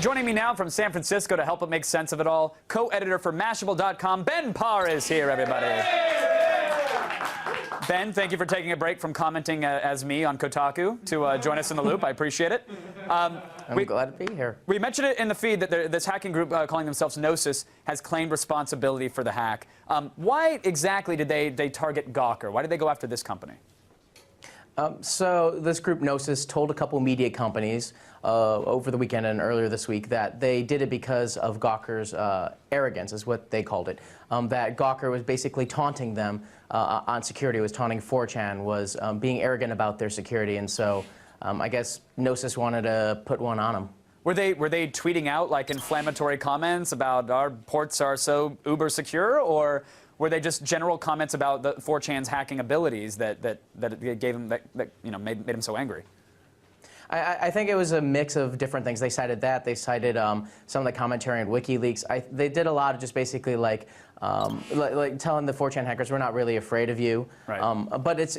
Joining me now from San Francisco to help make sense of it all, co-editor for Mashable.com, Ben Parr is here, everybody. Ben, thank you for taking a break from commenting as me on Kotaku to join us in the loop. I appreciate it. I'm glad to be here. We mentioned it in the feed that this hacking group calling themselves Gnosis has claimed responsibility for the hack. Why exactly did they target Gawker? Why did they go after this company? So this group Gnosis told a couple media companies over the weekend and earlier this week that they did it because of Gawker's arrogance, is what they called it. That Gawker was basically taunting them on security, was taunting 4chan, was being arrogant about their security, and so I guess Gnosis wanted to put one on them. Were they tweeting out like inflammatory comments about our ports are so uber secure, or were they just general comments about the 4chan's hacking abilities that gave them made him so angry? I think it was a mix of different things. They cited that. They cited some of the commentary on WikiLeaks. They did a lot of just basically like telling the 4chan hackers, we're not really afraid of you. Right. But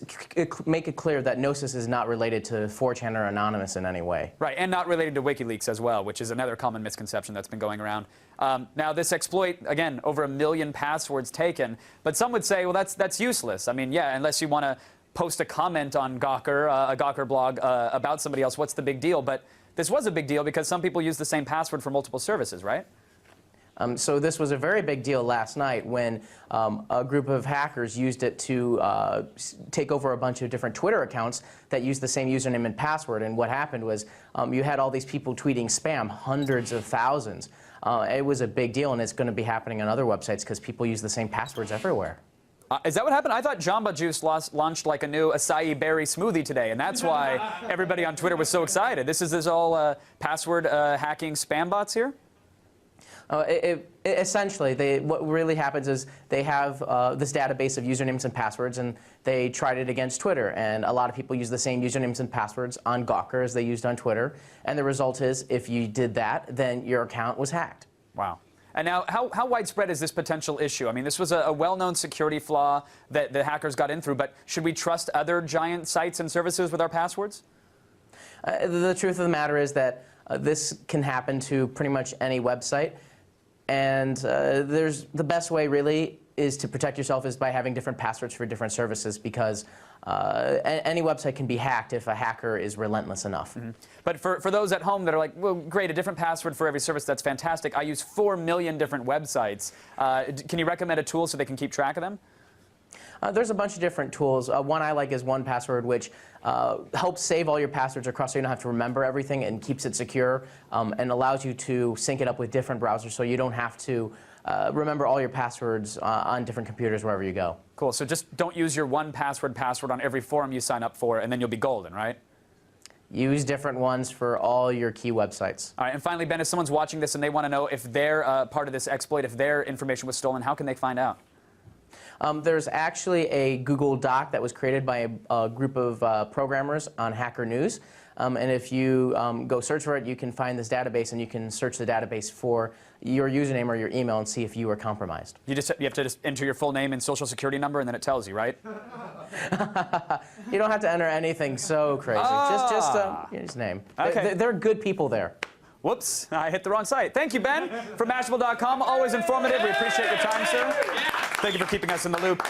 make it clear that Gnosis is not related to 4chan or Anonymous in any way. Right, and not related to WikiLeaks as well, which is another common misconception that's been going around. Now, this exploit, again, over 1 million passwords taken, but some would say, well, that's useless. I mean, yeah, unless you want to post a comment on Gawker, a Gawker blog about somebody else, what's the big deal? But this was a big deal because some people use the same password for multiple services, right? So this was a very big deal last night when a group of hackers used it to take over a bunch of different Twitter accounts that used the same username and password. And what happened was you had all these people tweeting spam, hundreds of thousands. It was a big deal, and it's going to be happening on other websites because people use the same passwords everywhere. Is that what happened? I thought Jamba Juice launched like a new acai berry smoothie today, and that's why everybody on Twitter was so excited. This is all password hacking spam bots here? Essentially, what really happens is they have this database of usernames and passwords, and they tried it against Twitter. And a lot of people use the same usernames and passwords on Gawker as they used on Twitter. And the result is, if you did that, then your account was hacked. Wow. And now, how widespread is this potential issue? I mean, this was a well-known security flaw that the hackers got in through, but should we trust other giant sites and services with our passwords? The truth of the matter is that this can happen to pretty much any website. And the best way, really, is to protect yourself is by having different passwords for different services, because any website can be hacked if a hacker is relentless enough. Mm-hmm. But for those at home that are like, well, great, a different password for every service, that's fantastic. I use 4 million different websites. Can you recommend a tool so they can keep track of them? There's a bunch of different tools. One I like is 1Password, which helps save all your passwords across so you don't have to remember everything, and keeps it secure, and allows you to sync it up with different browsers so you don't have to remember all your passwords on different computers wherever you go. Cool. So just don't use your 1Password password on every forum you sign up for, and then you'll be golden, right? Use different ones for all your key websites. All right. And finally, Ben, if someone's watching this and they want to know if they're part of this exploit, if their information was stolen, how can they find out? There's actually a Google Doc that was created by a group of programmers on Hacker News. And if you go search for it, you can find this database, and you can search the database for your username or your email and see if you were compromised. You have to just enter your full name and social security number, and then it tells you, right? You don't have to enter anything so crazy. Just name. Okay. They're good people there. Whoops, I hit the wrong site. Thank you, Ben, from Mashable.com. Always informative. We appreciate your time, sir. Thank you for keeping us in the loop.